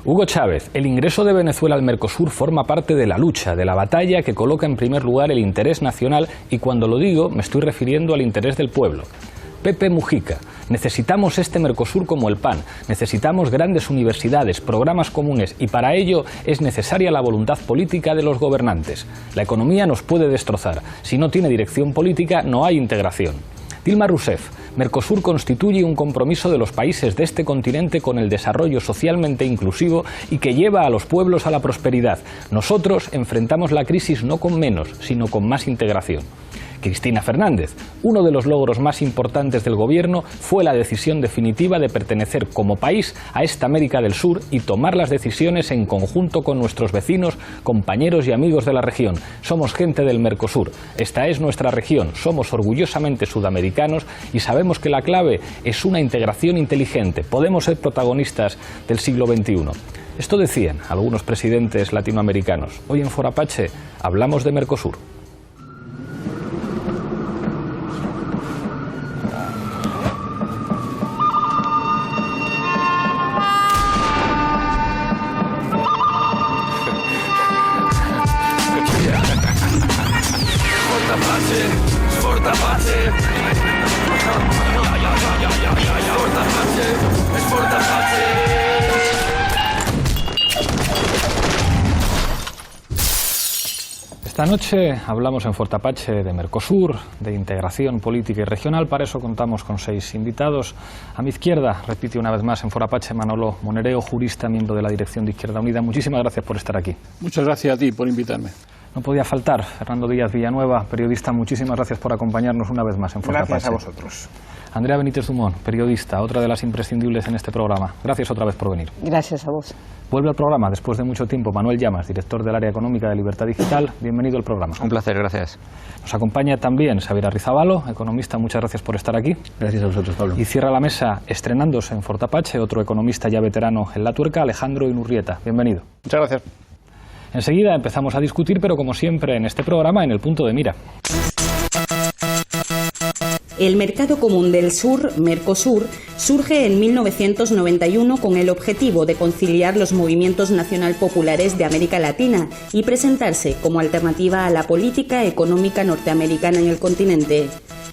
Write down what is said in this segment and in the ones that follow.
Hugo Chávez, el ingreso de Venezuela al Mercosur forma parte de la lucha, de la batalla que coloca en primer lugar el interés nacional y cuando lo digo me estoy refiriendo al interés del pueblo. Pepe Mujica, necesitamos este Mercosur como el pan, necesitamos grandes universidades, programas comunes y para ello es necesaria la voluntad política de los gobernantes. La economía nos puede destrozar, si no tiene dirección política no hay integración. Dilma Rousseff, Mercosur constituye un compromiso de los países de este continente con el desarrollo socialmente inclusivo y que lleva a los pueblos a la prosperidad. Nosotros enfrentamos la crisis no con menos, sino con más integración. Cristina Fernández, uno de los logros más importantes del gobierno fue la decisión definitiva de pertenecer como país a esta América del Sur y tomar las decisiones en conjunto con nuestros vecinos, compañeros y amigos de la región. Somos gente del Mercosur, esta es nuestra región, somos orgullosamente sudamericanos y sabemos que la clave es una integración inteligente. Podemos ser protagonistas del siglo XXI. Esto decían algunos presidentes latinoamericanos. Hoy en Foro Apache hablamos de Mercosur. Esta noche hablamos en Foro Apache de Mercosur, de integración política y regional. Para eso contamos con 6 invitados. A mi izquierda, repite una vez más en Foro Apache, Manolo Monereo, jurista, miembro de la dirección de Izquierda Unida. Muchísimas gracias por estar aquí. Muchas gracias a ti por invitarme. No podía faltar Fernando Díaz Villanueva, periodista. Muchísimas gracias por acompañarnos una vez más en Foro Apache. Gracias a vosotros. Andrea Benítez Dumont, periodista, otra de las imprescindibles en este programa. Gracias otra vez por venir. Gracias a vos. Vuelve al programa después de mucho tiempo Manuel Llamas, director del área económica de Libertad Digital. Bienvenido al programa. Un placer, gracias. Nos acompaña también Xabier Arrizabalo, economista. Muchas gracias por estar aquí. Gracias a vosotros, Pablo. Y cierra la mesa, estrenándose en Foro Apache, otro economista ya veterano en la tuerca, Alejandro Inurrieta. Bienvenido. Muchas gracias. Enseguida empezamos a discutir, pero como siempre en este programa, en el punto de mira. El Mercado Común del Sur, Mercosur, surge en 1991 con el objetivo de conciliar los movimientos nacional populares de América Latina y presentarse como alternativa a la política económica norteamericana en el continente.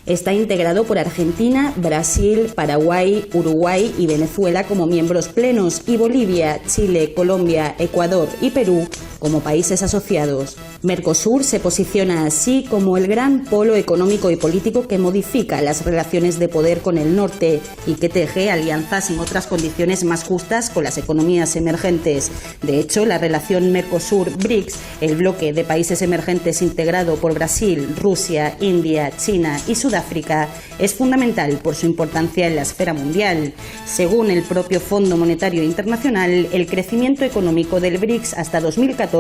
Está integrado por Argentina, Brasil, Paraguay, Uruguay y Venezuela como miembros plenos y Bolivia, Chile, Colombia, Ecuador y Perú como países asociados. Mercosur se posiciona así como el gran polo económico y político que modifica las relaciones de poder con el norte y que teje alianzas en otras condiciones más justas con las economías emergentes. De hecho, la relación Mercosur-BRICS, el bloque de países emergentes integrado por Brasil, Rusia, India, China y Sudáfrica, es fundamental por su importancia en la esfera mundial. Según el propio Fondo Monetario Internacional, el crecimiento económico del BRICS hasta 2014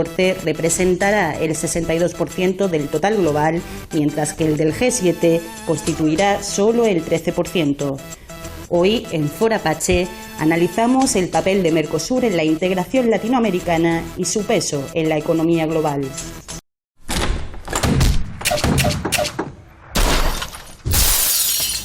representará el 62% del total global, mientras que el del G7 constituirá solo el 13%. Hoy, en Foro Apache, analizamos el papel de Mercosur en la integración latinoamericana y su peso en la economía global.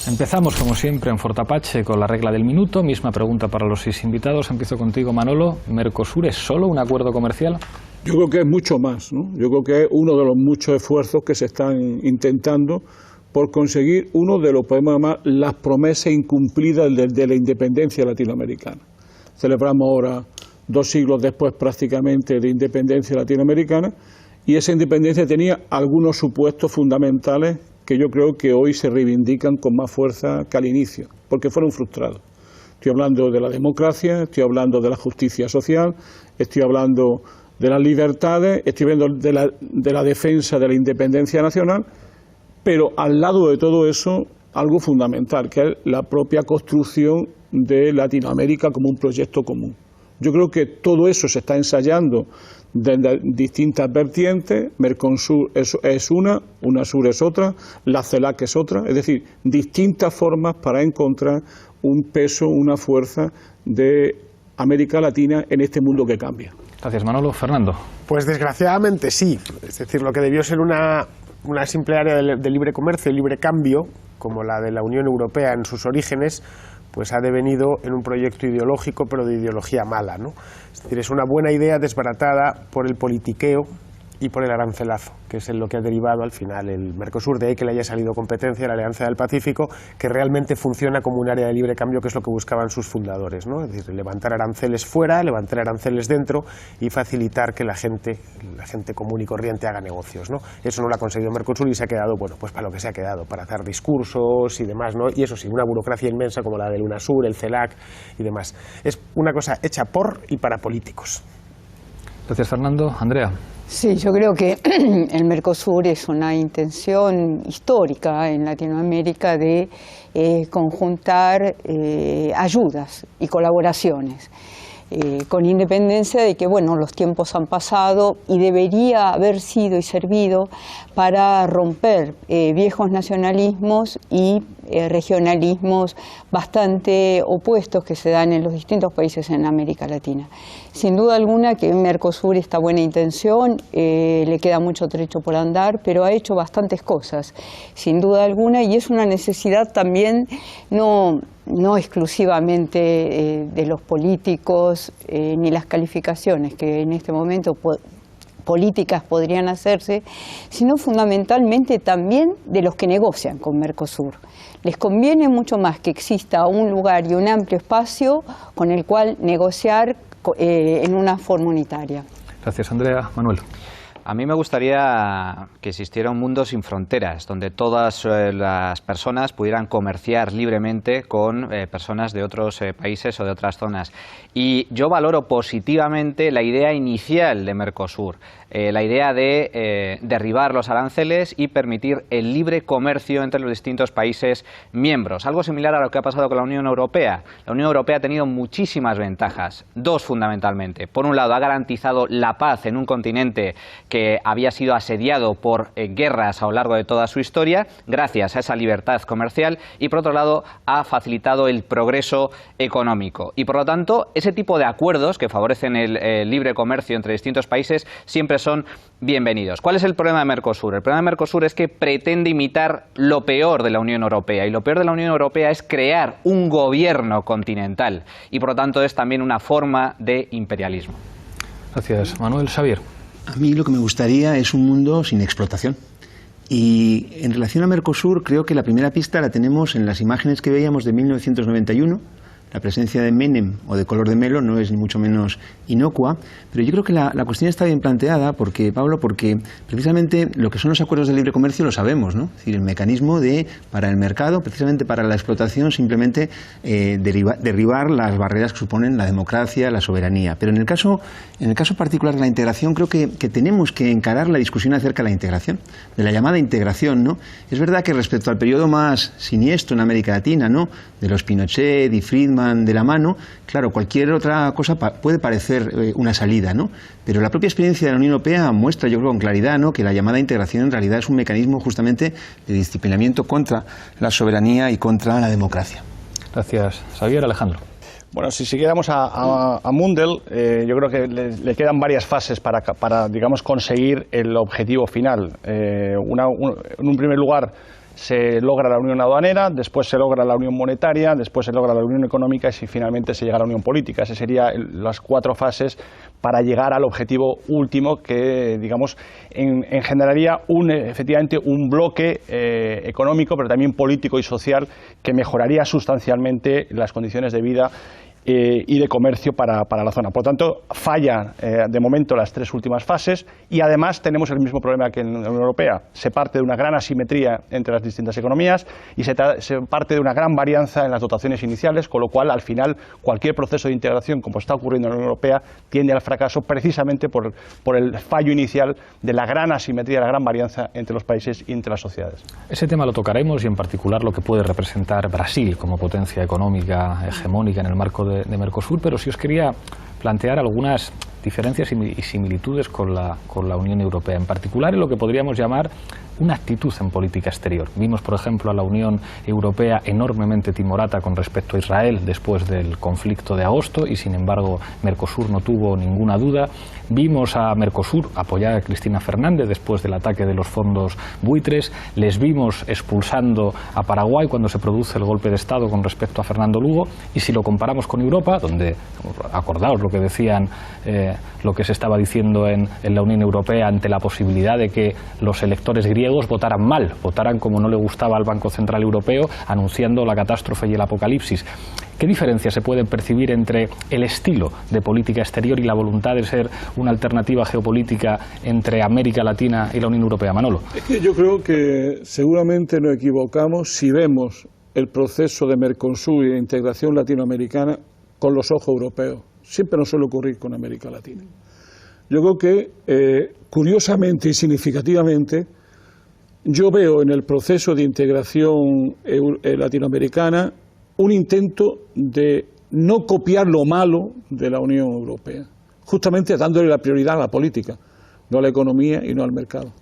Empezamos, como siempre, en Foro Apache con la regla del minuto. Misma pregunta para los 6 invitados. Empiezo contigo, Manolo. ¿Mercosur es solo un acuerdo comercial? Yo creo que es mucho más, ¿no? Yo creo que es uno de los muchos esfuerzos que se están intentando por conseguir uno de lo que podemos llamar las promesas incumplidas de la independencia latinoamericana. Celebramos ahora 2 siglos después prácticamente de independencia latinoamericana y esa independencia tenía algunos supuestos fundamentales que yo creo que hoy se reivindican con más fuerza que al inicio, porque fueron frustrados. Estoy hablando de la democracia, estoy hablando de la justicia social, estoy hablando de las libertades, estoy hablando de la defensa de la independencia nacional, pero al lado de todo eso, algo fundamental, que es la propia construcción de Latinoamérica como un proyecto común. Yo creo que todo eso se está ensayando desde distintas vertientes. Mercosur es una, UNASUR es otra, la CELAC es otra, es decir, distintas formas para encontrar un peso, una fuerza de América Latina en este mundo que cambia. Gracias, Manolo. Fernando. Pues desgraciadamente sí, es decir, lo que debió ser una simple área de libre comercio y libre cambio, como la de la Unión Europea en sus orígenes, pues ha devenido en un proyecto ideológico, pero de ideología mala, ¿no? Es decir, es una buena idea desbaratada por el politiqueo y por el arancelazo, que es en lo que ha derivado al final el Mercosur. De ahí que le haya salido competencia la Alianza del Pacífico, que realmente funciona como un área de libre cambio, que es lo que buscaban sus fundadores, ¿no? Es decir, levantar aranceles fuera, levantar aranceles dentro y facilitar que la gente común y corriente haga negocios, ¿no? Eso no lo ha conseguido Mercosur y se ha quedado, bueno, pues para lo que se ha quedado, para hacer discursos y demás, ¿no? Y eso sí, una burocracia inmensa como la del UNASUR, el CELAC y demás. Es una cosa hecha por y para políticos. Gracias, Fernando. Andrea. Sí, yo creo que el Mercosur es una intención histórica en Latinoamérica de conjuntar ayudas y colaboraciones, con independencia de que, bueno, los tiempos han pasado y debería haber sido y servido para romper viejos nacionalismos y regionalismos bastante opuestos que se dan en los distintos países en América Latina. Sin duda alguna que en Mercosur esta buena intención, le queda mucho trecho por andar, pero ha hecho bastantes cosas, sin duda alguna, y es una necesidad también no exclusivamente de los políticos, ni las calificaciones que en este momento políticas podrían hacerse, sino fundamentalmente también de los que negocian con Mercosur. Les conviene mucho más que exista un lugar y un amplio espacio con el cual negociar en una forma unitaria. Gracias, Andrea. Manuel. A mí me gustaría que existiera un mundo sin fronteras, donde todas las personas pudieran comerciar libremente con personas de otros países o de otras zonas. Y yo valoro positivamente la idea inicial de Mercosur, la idea de derribar los aranceles y permitir el libre comercio entre los distintos países miembros. Algo similar a lo que ha pasado con la Unión Europea. La Unión Europea ha tenido muchísimas ventajas, dos fundamentalmente. Por un lado, ha garantizado la paz en un continente que había sido asediado por guerras a lo largo de toda su historia, gracias a esa libertad comercial, y por otro lado ha facilitado el progreso económico. Y por lo tanto, ese tipo de acuerdos que favorecen el libre comercio entre distintos países siempre son bienvenidos. ¿Cuál es el problema de Mercosur? El problema de Mercosur es que pretende imitar lo peor de la Unión Europea, y lo peor de la Unión Europea es crear un gobierno continental, y por lo tanto es también una forma de imperialismo. Gracias, Manuel. Xavier. A mí lo que me gustaría es un mundo sin explotación. Y en relación a Mercosur, creo que la primera pista la tenemos en las imágenes que veíamos de 1991. La presencia de Menem o de color de melo no es ni mucho menos inocua, pero yo creo que la cuestión está bien planteada, porque, Pablo, porque precisamente lo que son los acuerdos de libre comercio lo sabemos, ¿no? Es decir, el mecanismo para el mercado, precisamente para la explotación, simplemente derribar las barreras que suponen la democracia, la soberanía. Pero en el caso particular de la integración, creo que tenemos que encarar la discusión acerca de la integración, de la llamada integración, ¿no? Es verdad que respecto al periodo más siniestro en América Latina, ¿no?, de los Pinochet y Friedman de la mano, claro, cualquier otra cosa puede parecer una salida, ¿no? Pero la propia experiencia de la Unión Europea muestra, yo creo con claridad, ¿no?, que la llamada integración en realidad es un mecanismo justamente de disciplinamiento contra la soberanía y contra la democracia. Gracias, Xavier. Alejandro. Bueno, si siguiéramos a Mundell, yo creo que le quedan varias fases para digamos, conseguir el objetivo final. En un primer lugar, se logra la unión aduanera, después se logra la unión monetaria, después se logra la unión económica y finalmente se llega a la unión política. Esas serían las 4 fases para llegar al objetivo último que, digamos, engendraría efectivamente un bloque económico, pero también político y social que mejoraría sustancialmente las condiciones de vida y de comercio para la zona. Por lo tanto, fallan de momento las 3 últimas fases y además tenemos el mismo problema que en la Unión Europea. Se parte de una gran asimetría entre las distintas economías y se parte de una gran varianza en las dotaciones iniciales, con lo cual al final cualquier proceso de integración, como está ocurriendo en la Unión Europea, tiende al fracaso precisamente por el fallo inicial de la gran asimetría, la gran varianza entre los países y entre las sociedades. Ese tema lo tocaremos, y en particular lo que puede representar Brasil como potencia económica hegemónica en el marco de Mercosur, pero si os quería plantear algunas diferencias y similitudes con la Unión Europea, en particular en lo que podríamos llamar una actitud en política exterior. Vimos, por ejemplo, a la Unión Europea enormemente timorata con respecto a Israel después del conflicto de agosto y, sin embargo, Mercosur no tuvo ninguna duda. Vimos a Mercosur apoyar a Cristina Fernández después del ataque de los fondos buitres. Les vimos expulsando a Paraguay cuando se produce el golpe de Estado con respecto a Fernando Lugo. Y si lo comparamos con Europa, donde, acordaos lo que decían, lo que se estaba diciendo en la Unión Europea ante la posibilidad de que los electores griegos votaran mal, votaran como no le gustaba al Banco Central Europeo, anunciando la catástrofe y el apocalipsis. ¿Qué diferencias se pueden percibir entre el estilo de política exterior y la voluntad de ser una alternativa geopolítica entre América Latina y la Unión Europea? Manolo. Es que yo creo que seguramente nos equivocamos si vemos el proceso de Mercosur y de integración latinoamericana con los ojos europeos. Siempre nos suele ocurrir con América Latina. Yo creo que, curiosamente y significativamente, yo veo en el proceso de integración latinoamericana un intento de no copiar lo malo de la Unión Europea, justamente dándole la prioridad a la política, no a la economía y no al mercado.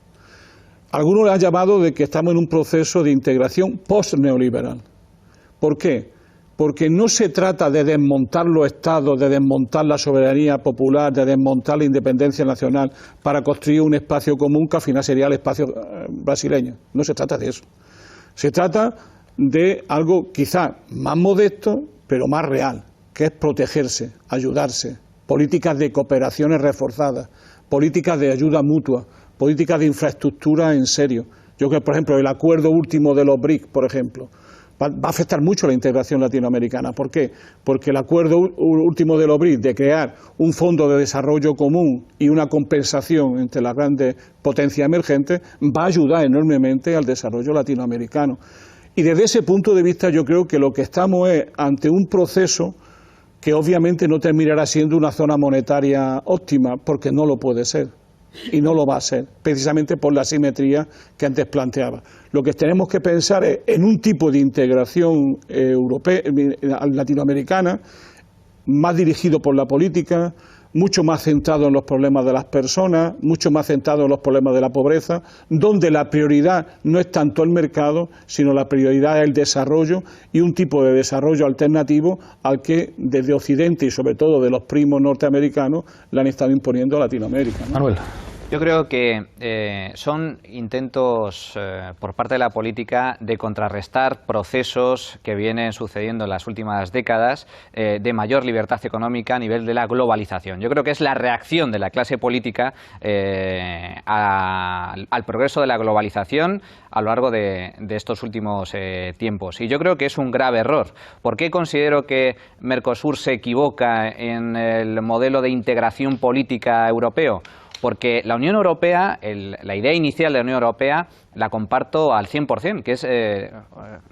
Algunos le han llamado de que estamos en un proceso de integración post-neoliberal. ¿Por qué? Porque no se trata de desmontar los estados, de desmontar la soberanía popular, de desmontar la independencia nacional para construir un espacio común que al final sería el espacio brasileño. No se trata de eso. Se trata de algo quizá más modesto, pero más real, que es protegerse, ayudarse, políticas de cooperaciones reforzadas, políticas de ayuda mutua, políticas de infraestructura en serio. Yo creo que, por ejemplo, el acuerdo último de los BRICS, por ejemplo, va a afectar mucho la integración latinoamericana. ¿Por qué? Porque el acuerdo último de los BRICS de crear un fondo de desarrollo común y una compensación entre las grandes potencias emergentes va a ayudar enormemente al desarrollo latinoamericano. Y desde ese punto de vista yo creo que lo que estamos es ante un proceso que obviamente no terminará siendo una zona monetaria óptima, porque no lo puede ser. Y no lo va a ser, precisamente por la asimetría que antes planteaba. Lo que tenemos que pensar es en un tipo de integración latinoamericana más dirigido por la política, mucho más centrado en los problemas de las personas, mucho más centrado en los problemas de la pobreza, donde la prioridad no es tanto el mercado, sino la prioridad es el desarrollo y un tipo de desarrollo alternativo al que desde Occidente y sobre todo de los primos norteamericanos le han estado imponiendo a Latinoamérica, ¿no? Manuel. Yo creo que son intentos por parte de la política de contrarrestar procesos que vienen sucediendo en las últimas décadas de mayor libertad económica a nivel de la globalización. Yo creo que es la reacción de la clase política al progreso de la globalización a lo largo de estos últimos tiempos. Y yo creo que es un grave error. ¿Por qué considero que Mercosur se equivoca en el modelo de integración política europeo? Porque la Unión Europea, la idea inicial de la Unión Europea, la comparto al 100%, que es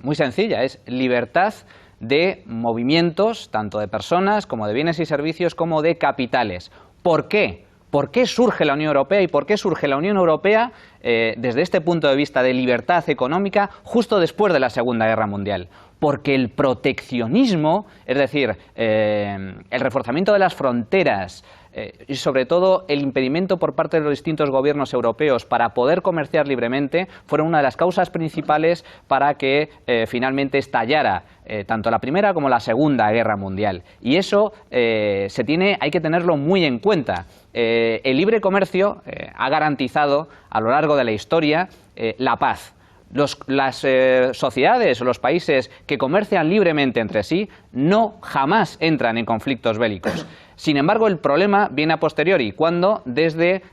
muy sencilla, es libertad de movimientos, tanto de personas como de bienes y servicios, como de capitales. ¿Por qué? ¿Por qué surge la Unión Europea y por qué surge la Unión Europea desde este punto de vista de libertad económica justo después de la Segunda Guerra Mundial? Porque el proteccionismo, es decir, el reforzamiento de las fronteras, y sobre todo el impedimento por parte de los distintos gobiernos europeos para poder comerciar libremente fueron una de las causas principales para que finalmente estallara tanto la Primera como la Segunda Guerra Mundial. Y eso hay que tenerlo muy en cuenta. El libre comercio ha garantizado a lo largo de la historia la paz. Las sociedades o los países que comercian libremente entre sí jamás entran en conflictos bélicos. Sin embargo, el problema viene a posteriori, cuando desde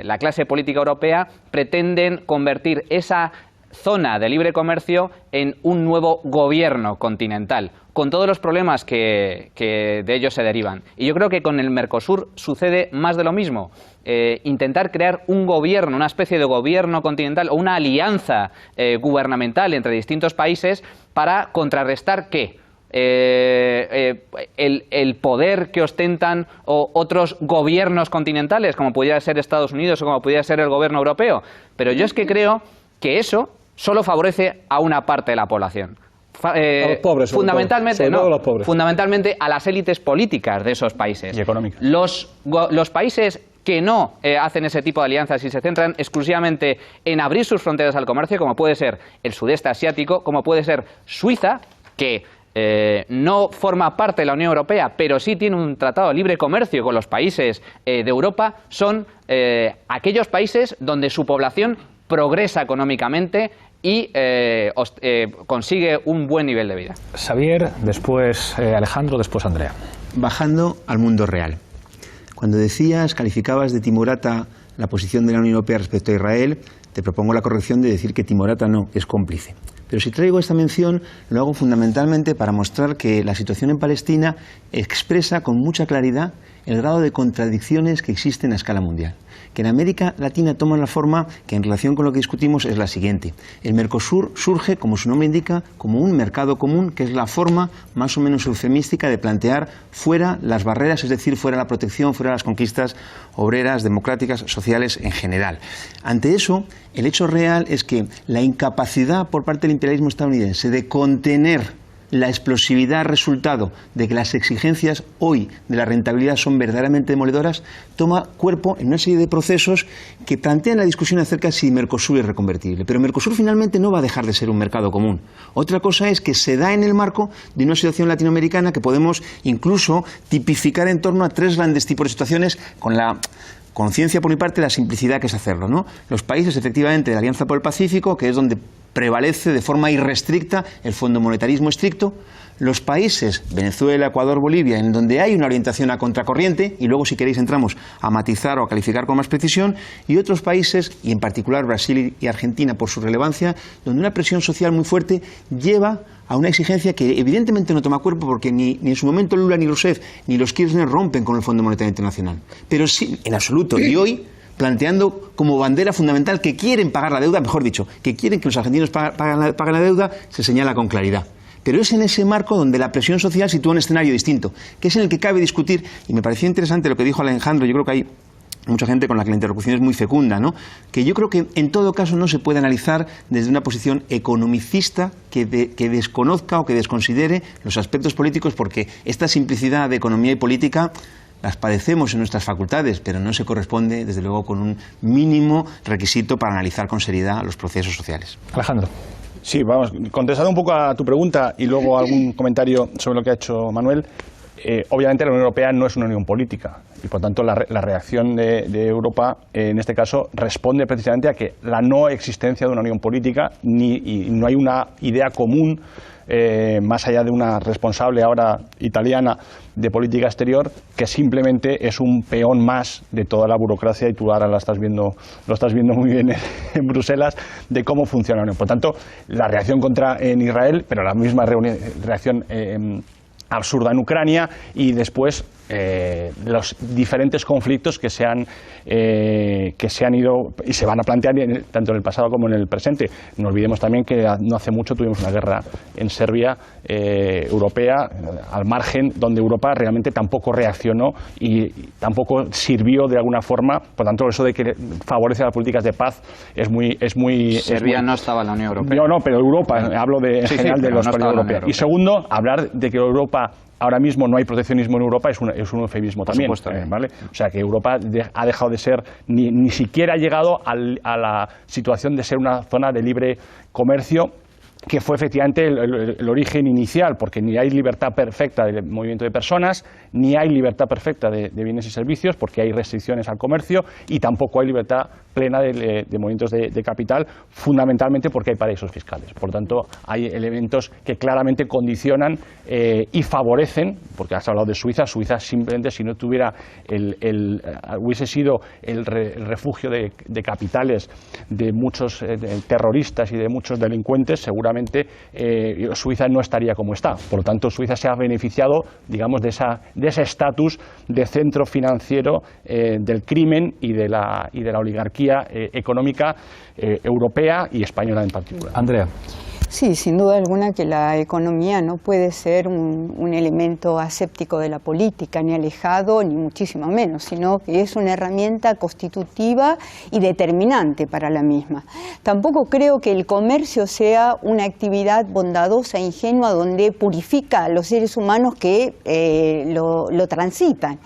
la clase política europea pretenden convertir esa zona de libre comercio en un nuevo gobierno continental, con todos los problemas que de ello se derivan. Y yo creo que con el Mercosur sucede más de lo mismo. Intentar crear un gobierno, una especie de gobierno continental o una alianza gubernamental entre distintos países para contrarrestar ¿qué? El poder que ostentan otros gobiernos continentales, como pudiera ser Estados Unidos o como pudiera ser el gobierno europeo. Pero yo es que creo que eso solo favorece a una parte de la población. a los pobres, fundamentalmente, sobre todo a los pobres. Fundamentalmente a las élites políticas de esos países. Y económicas. Los países que no hacen ese tipo de alianzas y se centran exclusivamente en abrir sus fronteras al comercio, como puede ser el sudeste asiático, como puede ser Suiza, que no forma parte de la Unión Europea, pero sí tiene un tratado de libre comercio con los países de Europa, son aquellos países donde su población progresa económicamente y consigue un buen nivel de vida. Xavier, después Alejandro, después Andrea. Bajando al mundo real. Cuando calificabas de timorata la posición de la Unión Europea respecto a Israel, te propongo la corrección de decir que timorata no, es cómplice. Pero si traigo esta mención, lo hago fundamentalmente para mostrar que la situación en Palestina expresa con mucha claridad el grado de contradicciones que existen a escala mundial. Que en América Latina toma la forma que en relación con lo que discutimos es la siguiente. El Mercosur surge, como su nombre indica, como un mercado común, que es la forma más o menos eufemística de plantear fuera las barreras, es decir, fuera la protección, fuera las conquistas obreras, democráticas, sociales en general. Ante eso, el hecho real es que la incapacidad por parte del imperialismo estadounidense de contener la explosividad resultado de que las exigencias hoy de la rentabilidad son verdaderamente demoledoras, toma cuerpo en una serie de procesos que plantean la discusión acerca de si Mercosur es reconvertible. Pero Mercosur finalmente no va a dejar de ser un mercado común. Otra cosa es que se da en el marco de una situación latinoamericana que podemos incluso tipificar en torno a tres grandes tipos de situaciones con la conciencia por mi parte de la simplicidad que es hacerlo, ¿no? Los países efectivamente de la Alianza por el Pacífico, que es donde prevalece de forma irrestricta el fondo monetarismo estricto, los países Venezuela, Ecuador, Bolivia, en donde hay una orientación a contracorriente, y luego si queréis entramos a matizar o a calificar con más precisión, y otros países, y en particular Brasil y Argentina por su relevancia, donde una presión social muy fuerte lleva a una exigencia que evidentemente no toma cuerpo porque ni en su momento Lula ni Rousseff ni los Kirchner rompen con el Fondo Monetario Internacional. Pero sí, en absoluto, y hoy planteando como bandera fundamental que quieren pagar la deuda, mejor dicho, que quieren que los argentinos paguen la deuda, se señala con claridad. Pero es en ese marco donde la presión social sitúa un escenario distinto, que es en el que cabe discutir, y me pareció interesante lo que dijo Alejandro, yo creo que hay mucha gente con la que la interlocución es muy fecunda, ¿no? Que yo creo que en todo caso no se puede analizar desde una posición economicista que desconozca o que desconsidere los aspectos políticos, porque esta simplicidad de economía y política las padecemos en nuestras facultades, pero no se corresponde, desde luego, con un mínimo requisito para analizar con seriedad los procesos sociales. Alejandro. Sí, vamos, contestando un poco a tu pregunta y luego algún comentario sobre lo que ha hecho Manuel. Obviamente la Unión Europea no es una unión política y por tanto la reacción de Europa en este caso responde precisamente a que la no existencia de una unión política y no hay una idea común más allá de una responsable ahora italiana de política exterior que simplemente es un peón más de toda la burocracia, y tú ahora lo estás viendo muy bien en Bruselas, de cómo funciona la Unión. Por tanto, la reacción en Israel, pero la misma reacción absurda en Ucrania, y después los diferentes conflictos que se han ido y se van a plantear tanto en el pasado como en el presente. No olvidemos también que no hace mucho tuvimos una guerra en Serbia europea al margen, donde Europa realmente tampoco reaccionó y tampoco sirvió de alguna forma. Por tanto, eso de que favorece las políticas de paz es muy Serbia no estaba en la Unión Europea. No, pero Europa, hablo en general de los países europeos. Y segundo, hablar de que Europa ahora mismo no hay proteccionismo en Europa es un eufemismo también, ¿vale? O sea que Europa ha dejado de ser, ni siquiera ha llegado a la situación de ser una zona de libre comercio, que fue efectivamente el origen inicial, porque ni hay libertad perfecta de movimiento de personas, ni hay libertad perfecta de bienes y servicios, porque hay restricciones al comercio, y tampoco hay libertad plena de movimientos de capital, fundamentalmente porque hay paraísos fiscales. Por tanto, hay elementos que claramente condicionan y favorecen, porque has hablado de Suiza. Suiza simplemente, si no tuviera hubiese sido el refugio de capitales de muchos terroristas y de muchos delincuentes, seguramente Suiza no estaría como está. Por lo tanto, Suiza se ha beneficiado, digamos, de ese estatus de centro financiero del crimen y de la oligarquía económica europea y española en particular. Andrea. Sí, sin duda alguna que la economía no puede ser un elemento aséptico de la política, ni alejado, ni muchísimo menos, sino que es una herramienta constitutiva y determinante para la misma. Tampoco creo que el comercio sea una actividad bondadosa e ingenua donde purifica a los seres humanos que lo transitan.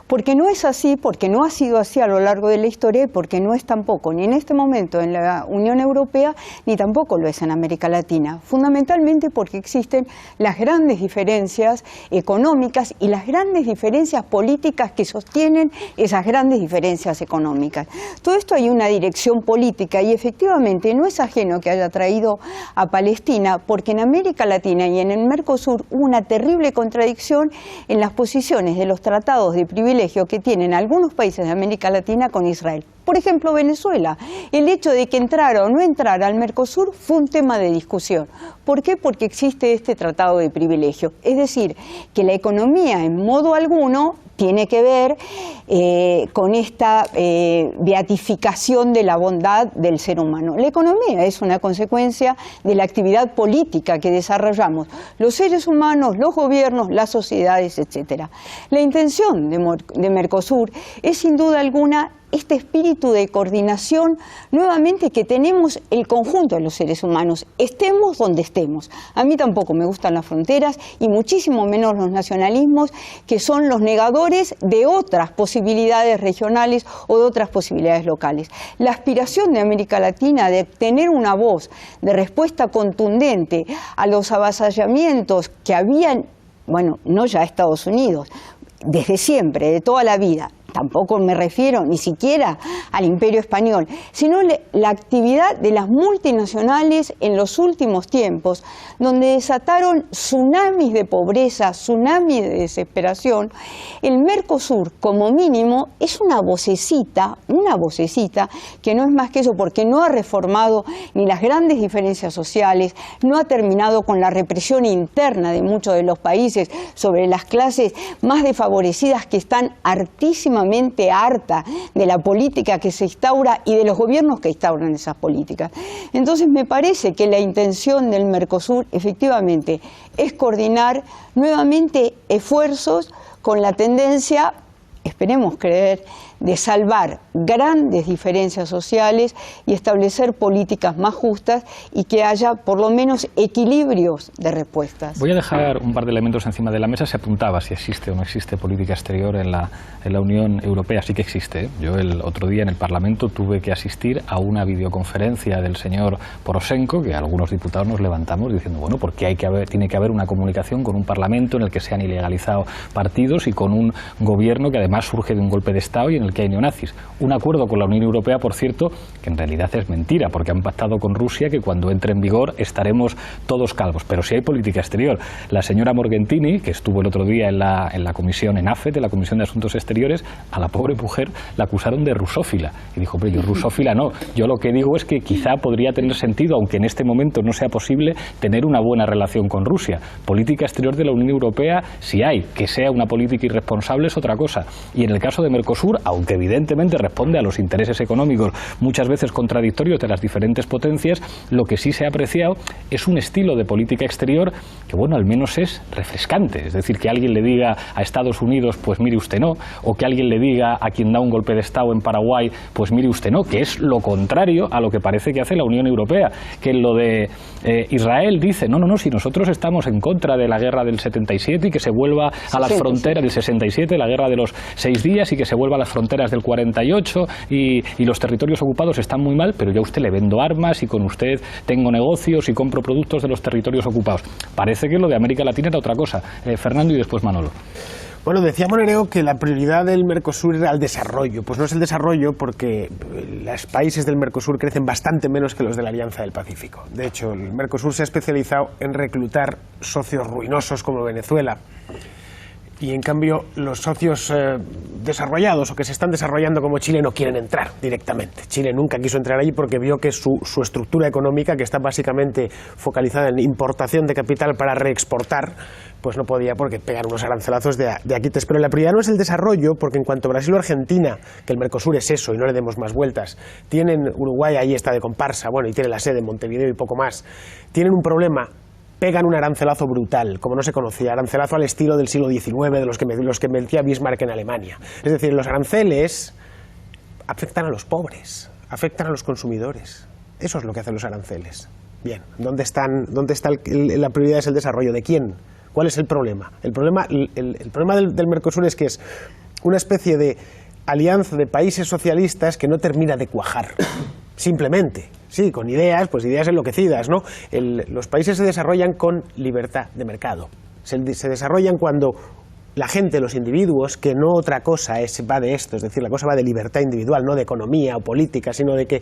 Porque no es así, porque no ha sido así a lo largo de la historia y porque no es tampoco ni en este momento en la Unión Europea ni tampoco lo es en América Latina. Fundamentalmente porque existen las grandes diferencias económicas y las grandes diferencias políticas que sostienen esas grandes diferencias económicas. Todo esto hay una dirección política y efectivamente no es ajeno que haya traído a Palestina, porque en América Latina y en el Mercosur hubo una terrible contradicción en las posiciones de los tratados de privilegio que tienen algunos países de América Latina con Israel. Por ejemplo, Venezuela. El hecho de que entrara o no entrara al Mercosur fue un tema de discusión. ¿Por qué? Porque existe este tratado de privilegio. Es decir, que la economía en modo alguno tiene que ver con esta beatificación de la bondad del ser humano. La economía es una consecuencia de la actividad política que desarrollamos los seres humanos, los gobiernos, las sociedades, etc. La intención de Mercosur es sin duda alguna este espíritu de coordinación nuevamente que tenemos el conjunto de los seres humanos, estemos donde estemos. A mí tampoco me gustan las fronteras y muchísimo menos los nacionalismos que son los negadores de otras posibilidades regionales o de otras posibilidades locales. La aspiración de América Latina de tener una voz de respuesta contundente a los avasallamientos que habían, bueno, no ya Estados Unidos, desde siempre, de toda la vida. Tampoco me refiero ni siquiera al Imperio Español, sino la actividad de las multinacionales en los últimos tiempos, donde desataron tsunamis de pobreza, tsunamis de desesperación. El Mercosur, como mínimo, es una vocecita que no es más que eso, porque no ha reformado ni las grandes diferencias sociales, no ha terminado con la represión interna de muchos de los países sobre las clases más desfavorecidas que están hartísimas harta de la política que se instaura y de los gobiernos que instauran esas políticas. Entonces me parece que la intención del Mercosur efectivamente es coordinar nuevamente esfuerzos con la tendencia, esperemos creer, de salvar grandes diferencias sociales y establecer políticas más justas y que haya por lo menos equilibrios de respuestas. Voy a dejar un par de elementos encima de la mesa. Se apuntaba si existe o no existe política exterior en la Unión Europea. Sí que existe. Yo el otro día en el Parlamento tuve que asistir a una videoconferencia del señor Poroshenko, que algunos diputados nos levantamos diciendo, bueno, porque tiene que haber una comunicación con un Parlamento en el que se han ilegalizado partidos y con un gobierno que además surge de un golpe de Estado y en el que hay neonazis. Un acuerdo con la Unión Europea, por cierto, que en realidad es mentira, porque han pactado con Rusia que cuando entre en vigor estaremos todos calvos. Pero sí hay política exterior. La señora Morgentini, que estuvo el otro día en la comisión en AFET, en la Comisión de Asuntos Exteriores, a la pobre mujer la acusaron de rusófila. Y dijo, pero yo rusófila no. Yo lo que digo es que quizá podría tener sentido, aunque en este momento no sea posible, tener una buena relación con Rusia. Política exterior de la Unión Europea sí hay. Que sea una política irresponsable es otra cosa. Y en el caso de Mercosur, aunque evidentemente responde a los intereses económicos muchas veces contradictorios de las diferentes potencias, lo que sí se ha apreciado es un estilo de política exterior que, bueno, al menos es refrescante. Es decir, que alguien le diga a Estados Unidos, pues mire usted no, o que alguien le diga a quien da un golpe de Estado en Paraguay, pues mire usted no, que es lo contrario a lo que parece que hace la Unión Europea, que en lo de Israel dice, no, si nosotros estamos en contra de la guerra del 77 y que se vuelva a las fronteras del 67, la guerra de los 6 días, y que se vuelva a las fronteras del 48 y los territorios ocupados están muy mal, pero yo a usted le vendo armas y con usted tengo negocios y compro productos de los territorios ocupados. Parece que lo de América Latina era otra cosa. Fernando y después Manolo. Bueno, decía Monedero que la prioridad del Mercosur era el desarrollo. Pues no es el desarrollo porque los países del Mercosur crecen bastante menos que los de la Alianza del Pacífico. De hecho, el Mercosur se ha especializado en reclutar socios ruinosos como Venezuela. Y en cambio los socios desarrollados o que se están desarrollando como Chile no quieren entrar directamente. Chile nunca quiso entrar allí porque vio que su estructura económica, que está básicamente focalizada en importación de capital para reexportar, pues no podía porque pegar unos arancelazos de aquí. Pero la prioridad no es el desarrollo, porque en cuanto Brasil o Argentina, que el Mercosur es eso y no le demos más vueltas, tienen Uruguay ahí está de comparsa, bueno, y tiene la sede en Montevideo y poco más, tienen un problema, pegan un arancelazo brutal, como no se conocía, arancelazo al estilo del siglo XIX, de los que metía Bismarck en Alemania. Es decir, los aranceles afectan a los pobres, afectan a los consumidores. Eso es lo que hacen los aranceles. Bien, ¿dónde está la prioridad es el desarrollo? ¿De quién? ¿Cuál es el problema? El problema del Mercosur es que es una especie de alianza de países socialistas que no termina de cuajar. Simplemente, sí, con ideas, pues ideas enloquecidas, ¿no? Los países se desarrollan con libertad de mercado. Se desarrollan cuando la gente, los individuos, que no otra cosa va de esto, es decir, la cosa va de libertad individual, no de economía o política, sino de que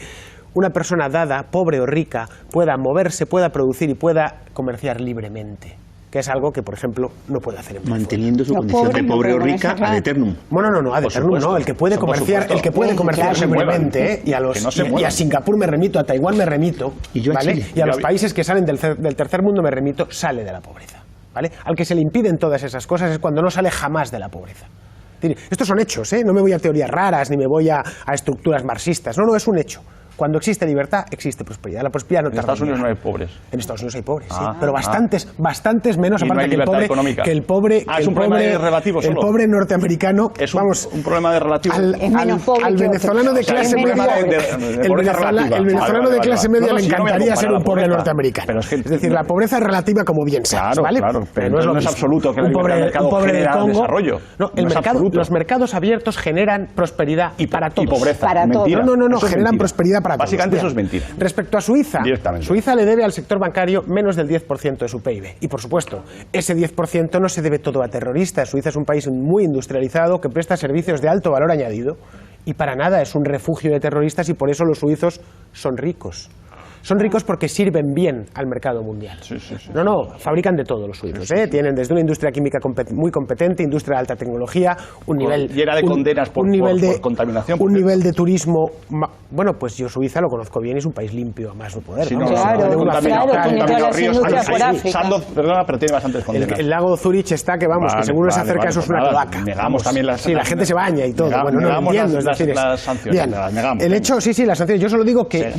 una persona dada, pobre o rica, pueda moverse, pueda producir y pueda comerciar libremente, que es algo que, por ejemplo, no puede hacer en Venezuela. Manteniendo su condición de pobre o rica ad eternum. Bueno, no, ad eternum no, el que puede comerciar libremente, y a Singapur me remito, a Taiwán me remito, ¿vale? Y a los países que salen del tercer mundo me remito, sale de la pobreza, ¿vale? Al que se le impiden todas esas cosas es cuando no sale jamás de la pobreza. Estos son hechos, no me voy a teorías raras ni me voy a estructuras marxistas, no, es un hecho. Cuando existe libertad, existe prosperidad. La prosperidad no tarda. En Estados Unidos no hay pobres. En Estados Unidos hay pobres, sí, pero bastantes menos, aparte no hay que el pobre. Es un problema de relativo solo. El pobre norteamericano. Es un problema de relativo. Al venezolano de clase media. El venezolano de clase media le encantaría ser un pobre norteamericano. Es decir, la pobreza es relativa como bien sabes, ¿vale? Claro, pero no es absoluto que el mercado genera desarrollo. No, los mercados abiertos generan prosperidad para todos. Y pobreza. No, generan prosperidad para todos. Básicamente eso es mentira. Respecto a Suiza, Suiza le debe al sector bancario menos del 10% de su PIB. Y por supuesto, ese 10% no se debe todo a terroristas. Suiza es un país muy industrializado que presta servicios de alto valor añadido y para nada es un refugio de terroristas y por eso los suizos son ricos. Son ricos porque sirven bien al mercado mundial. No, fabrican de todo los suizos. Tienen desde una industria química muy competente, industria de alta tecnología, un nivel llena de condenas por contaminación. Un nivel de turismo. Bueno, pues yo Suiza lo conozco bien, es un país limpio, a más no poder. Tiene todas las industrias por África. Sandoz, perdona, pero tiene bastantes condenas. El lago Zurich está que vamos, que según se acerca eso es una cloaca. Negamos también las. Sí, la gente se baña y todo. Bueno, no lo entiendo. Las sanciones. Bien, el hecho, sí, las sanciones. Yo solo digo que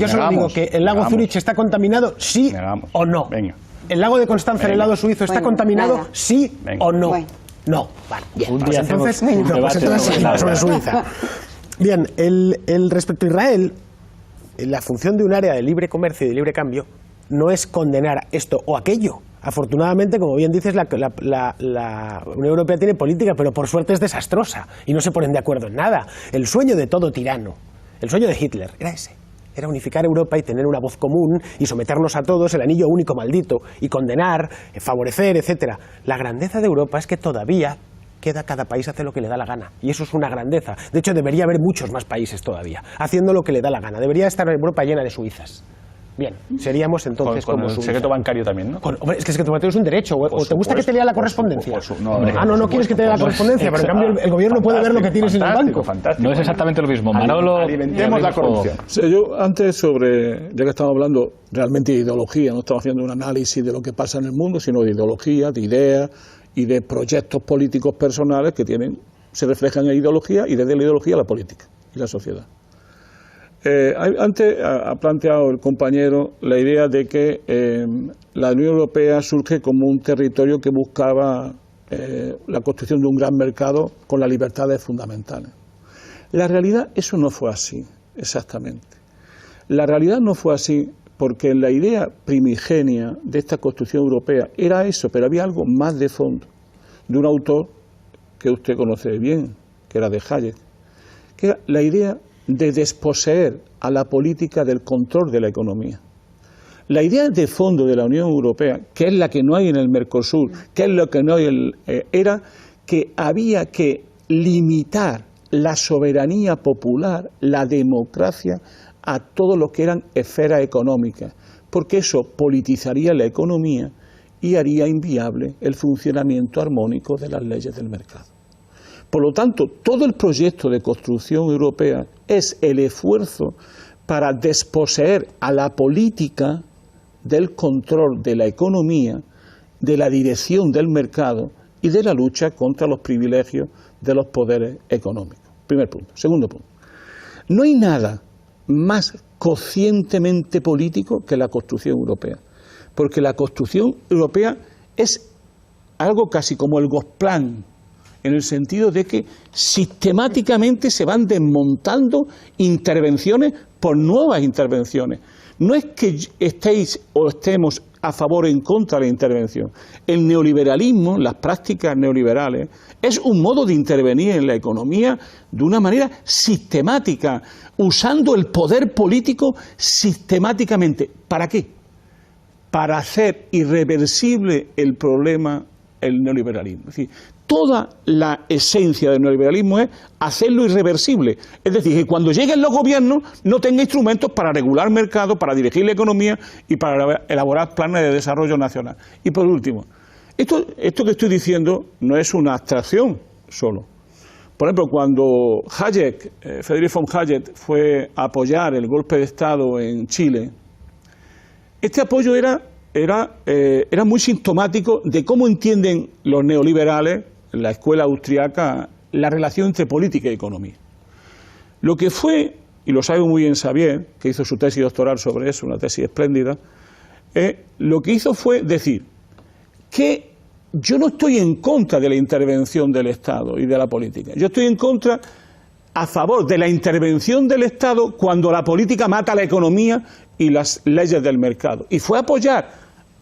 el lago Zurich está contaminado, sí o no. Venga. ¿El lago de Constanza en el lado suizo está contaminado, sí o no? No, vale, bien. Un día entonces sobre Suiza. Bien, respecto a Israel, la función de un área de libre comercio y de libre cambio no es condenar esto o aquello. Afortunadamente, como bien dices, la Unión Europea tiene política, pero por suerte es desastrosa y no se ponen de acuerdo en nada. El sueño de todo tirano, el sueño de Hitler, era ese. Era unificar Europa y tener una voz común y someternos a todos, el anillo único maldito, y condenar, favorecer, etc. La grandeza de Europa es que todavía cada país hace lo que le da la gana. Y eso es una grandeza. De hecho, debería haber muchos más países todavía haciendo lo que le da la gana. Debería estar Europa llena de suizas. Bien, seríamos entonces con como el secreto bancario también, ¿no? Hombre, es que el secreto bancario es un derecho. ¿O te gusta que te lea la correspondencia? No quieres que te lea la correspondencia, pero en cambio el gobierno puede ver lo que tienes en el banco. No es exactamente lo mismo. Manolo, alimentemos la corrupción. Yo antes ya que estamos hablando realmente de ideología, no estamos haciendo un análisis de lo que pasa en el mundo, sino de ideología, de ideas y de proyectos políticos personales que se reflejan en ideología y desde la ideología la política y la sociedad. Antes ha planteado el compañero la idea de que la Unión Europea surge como un territorio que buscaba la construcción de un gran mercado con las libertades fundamentales. La realidad, eso no fue así, exactamente. La realidad no fue así porque la idea primigenia de esta construcción europea era eso, pero había algo más de fondo, de un autor que usted conoce bien, que era de Hayek, que era la idea de desposeer a la política del control de la economía. La idea de fondo de la Unión Europea, que es la que no hay en el Mercosur, que es lo que no hay era que había que limitar la soberanía popular, la democracia, a todo lo que eran esferas económicas, porque eso politizaría la economía y haría inviable el funcionamiento armónico de las leyes del mercado. Por lo tanto, todo el proyecto de construcción europea es el esfuerzo para desposeer a la política del control de la economía, de la dirección del mercado y de la lucha contra los privilegios de los poderes económicos. Primer punto. Segundo punto. No hay nada más conscientemente político que la construcción europea, porque la construcción europea es algo casi como el Gosplan, en el sentido de que sistemáticamente se van desmontando intervenciones por nuevas intervenciones. No es que estéis o estemos a favor o en contra de la intervención. El neoliberalismo, las prácticas neoliberales, es un modo de intervenir en la economía de una manera sistemática, usando el poder político sistemáticamente. ¿Para qué? Para hacer irreversible el problema, el neoliberalismo. Es decir, toda la esencia del neoliberalismo es hacerlo irreversible. Es decir, que cuando lleguen los gobiernos no tenga instrumentos para regular el mercado, para dirigir la economía y para elaborar planes de desarrollo nacional. Y por último, esto que estoy diciendo no es una abstracción solo. Por ejemplo, cuando Friedrich von Hayek fue a apoyar el golpe de Estado en Chile, este apoyo era muy sintomático de cómo entienden los neoliberales, la escuela austriaca, la relación entre política y economía. Lo que fue, y lo sabe muy bien Xavier, que hizo su tesis doctoral sobre eso, una tesis espléndida, lo que hizo fue decir que yo no estoy en contra de la intervención del Estado y de la política, yo estoy a favor de la intervención del Estado cuando la política mata a la economía y las leyes del mercado. Y fue a apoyar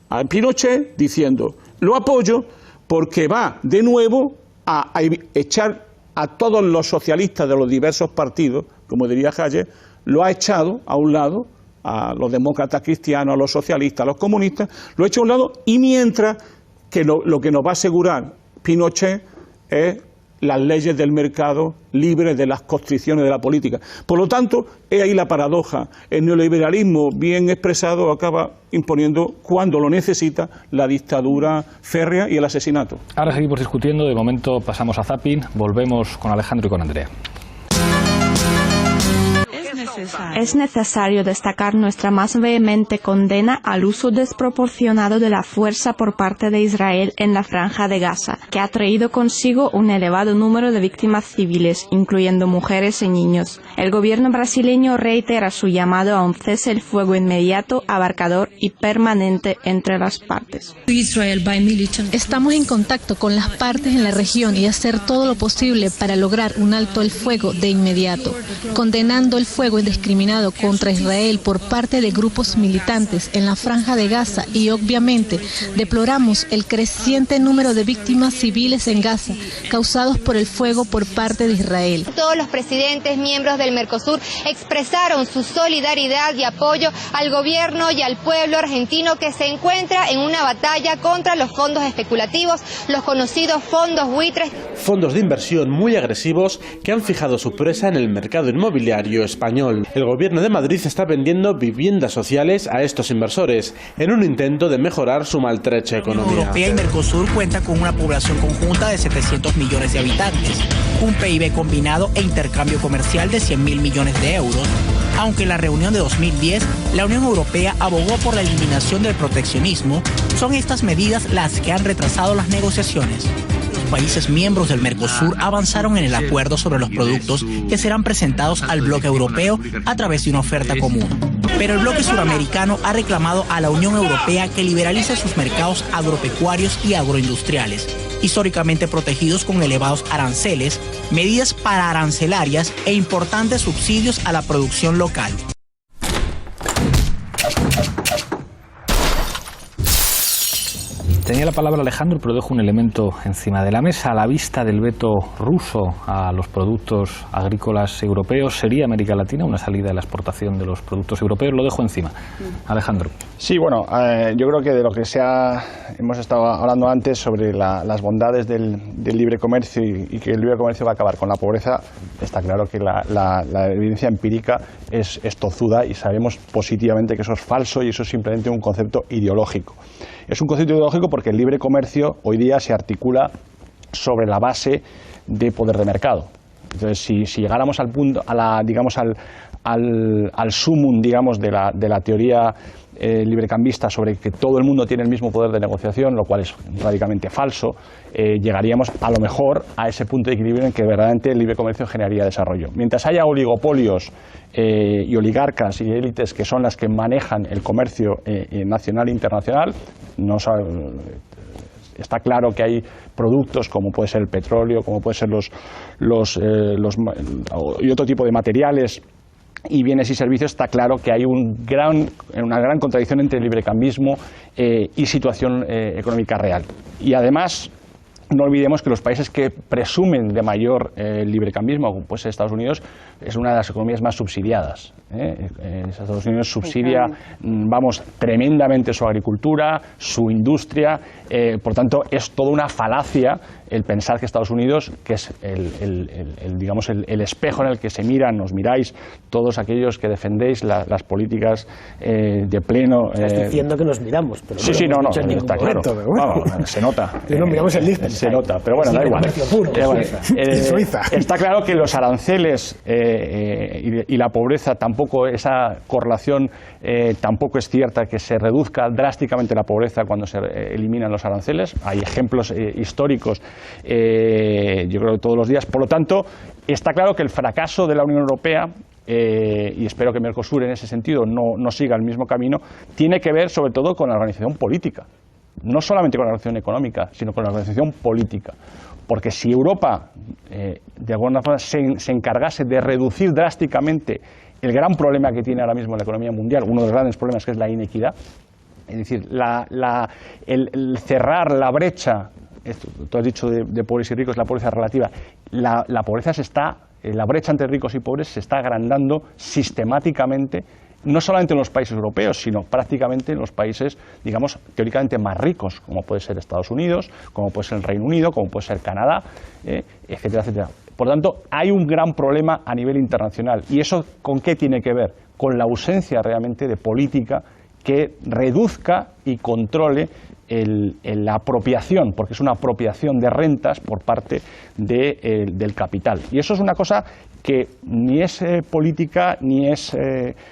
a Pinochet diciendo, lo apoyo porque va de nuevo a echar a todos los socialistas de los diversos partidos, como diría Hayek, lo ha echado a un lado, a los demócratas cristianos, a los socialistas, a los comunistas, lo ha hecho a un lado, y mientras que lo que nos va a asegurar Pinochet es las leyes del mercado libres de las constricciones de la política. Por lo tanto, es ahí la paradoja. El neoliberalismo bien expresado acaba imponiendo, cuando lo necesita, la dictadura férrea y el asesinato. Ahora seguimos discutiendo, de momento pasamos a Zapping, volvemos con Alejandro y con Andrea. Es necesario destacar nuestra más vehemente condena al uso desproporcionado de la fuerza por parte de Israel en la Franja de Gaza, que ha traído consigo un elevado número de víctimas civiles, incluyendo mujeres y niños. El gobierno brasileño reitera su llamado a un cese el fuego inmediato, abarcador y permanente entre las partes. Estamos en contacto con las partes en la región y hacer todo lo posible para lograr un alto el fuego de inmediato, condenando el fuego indiscriminado contra Israel por parte de grupos militantes en la Franja de Gaza y obviamente deploramos el creciente número de víctimas civiles en Gaza causados por el fuego por parte de Israel. Todos los presidentes miembros del Mercosur expresaron su solidaridad y apoyo al gobierno y al pueblo argentino que se encuentra en una batalla contra los fondos especulativos, los conocidos fondos buitres. Fondos de inversión muy agresivos que han fijado su presa en el mercado inmobiliario español. El gobierno de Madrid está vendiendo viviendas sociales a estos inversores en un intento de mejorar su maltrecha economía. La Unión Europea y Mercosur cuentan con una población conjunta de 700 millones de habitantes, un PIB combinado e intercambio comercial de 100.000 millones de euros, aunque en la reunión de 2010 la Unión Europea abogó por la eliminación del proteccionismo, son estas medidas las que han retrasado las negociaciones. Los países miembros del Mercosur avanzaron en el acuerdo sobre los productos que serán presentados al bloque europeo a través de una oferta común. Pero el bloque suramericano ha reclamado a la Unión Europea que liberalice sus mercados agropecuarios y agroindustriales, históricamente protegidos con elevados aranceles, medidas pararancelarias e importantes subsidios a la producción local. Tenía la palabra Alejandro, pero dejo un elemento encima de la mesa. A la vista del veto ruso a los productos agrícolas europeos, ¿sería América Latina una salida de la exportación de los productos europeos? Lo dejo encima. Alejandro. Sí, bueno, yo creo que de lo que hemos estado hablando antes sobre las bondades del libre comercio y que el libre comercio va a acabar con la pobreza, está claro que la evidencia empírica es tozuda y sabemos positivamente que eso es falso y eso es simplemente un concepto ideológico. Es un concepto ideológico porque el libre comercio hoy día se articula sobre la base de poder de mercado. Entonces, si llegáramos al punto, al sumum, digamos, de la teoría librecambista sobre que todo el mundo tiene el mismo poder de negociación, lo cual es radicalmente falso, llegaríamos a lo mejor a ese punto de equilibrio en que verdaderamente el libre comercio generaría desarrollo. Mientras haya oligopolios y oligarcas y élites que son las que manejan el comercio nacional e internacional, está claro que hay productos como puede ser el petróleo, como puede ser y otro tipo de materiales y bienes y servicios. Está claro que hay una gran contradicción entre el librecambismo y situación económica real. Y además, no olvidemos que los países que presumen de mayor librecambismo, como puede ser Estados Unidos, es una de las economías más subsidiadas. Estados Unidos subsidia, tremendamente su agricultura, su industria. Por tanto, es toda una falacia el pensar que Estados Unidos, que es el espejo en el que se miran, nos miráis todos aquellos que defendéis las políticas de pleno. Estás diciendo que nos miramos, pero sí, no, está claro. Se nota. No miramos el Liechtenstein. Se nota, pero bueno, da igual. Está claro que los aranceles y la pobreza tampoco, esa correlación tampoco es cierta, que se reduzca drásticamente la pobreza cuando se eliminan los aranceles. Hay ejemplos históricos, yo creo que todos los días. Por lo tanto, está claro que el fracaso de la Unión Europea, y espero que Mercosur en ese sentido no siga el mismo camino, tiene que ver sobre todo con la organización política. No solamente con la organización económica, sino con la organización política. Porque si Europa, de alguna forma, se encargase de reducir drásticamente el gran problema que tiene ahora mismo la economía mundial, uno de los grandes problemas, que es la inequidad, es decir, el cerrar la brecha, tú has dicho de pobres y ricos, la pobreza relativa, la pobreza la brecha entre ricos y pobres se está agrandando sistemáticamente, no solamente en los países europeos, sino prácticamente en los países, digamos, teóricamente más ricos, como puede ser Estados Unidos, como puede ser el Reino Unido, como puede ser Canadá, etcétera, etcétera. Por tanto, hay un gran problema a nivel internacional. ¿Y eso con qué tiene que ver? Con la ausencia realmente de política que reduzca y controle la apropiación, porque es una apropiación de rentas por parte del capital. Y eso es una cosa que ni es política ni es